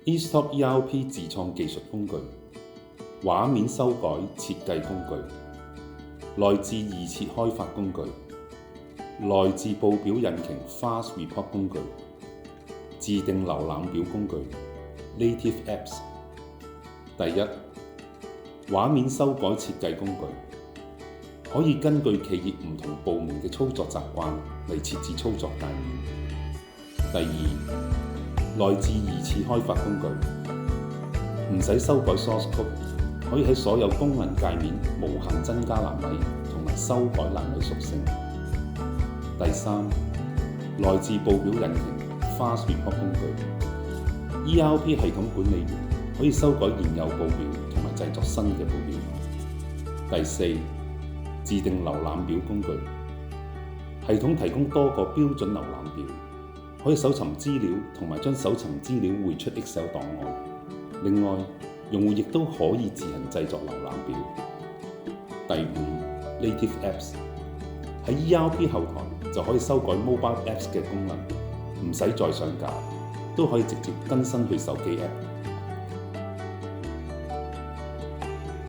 eStop ERP 自創技術工具，畫面修改設計工具，內置預設開發工具，內置報表引擎 Fast Report 工具，自定瀏覽表工具 Native Apps。第一，畫面修改設計工具，可以根據企業唔同部門嘅操作習慣嚟設置操作界面。第二，內置預設開發工具，唔使修改 source code，可以喺所有功能界面無限增加欄位同埋修改欄位屬性。第三，內置報表引擎 Fast Report 工具， ERP 系統管理員可以修改現有報表同埋製作新嘅報表。第四，自定瀏覽表工具，系統提供多個標準瀏覽表，可以搜尋資料同埋將搜尋資料匯出 Excel 檔案。另外，用戶亦都可以自行製作瀏覽表。第五， Native Apps 喺 ERP 後台就可以修改 Mobile Apps 嘅功能，唔使再上架，都可以直接更新去手機 App。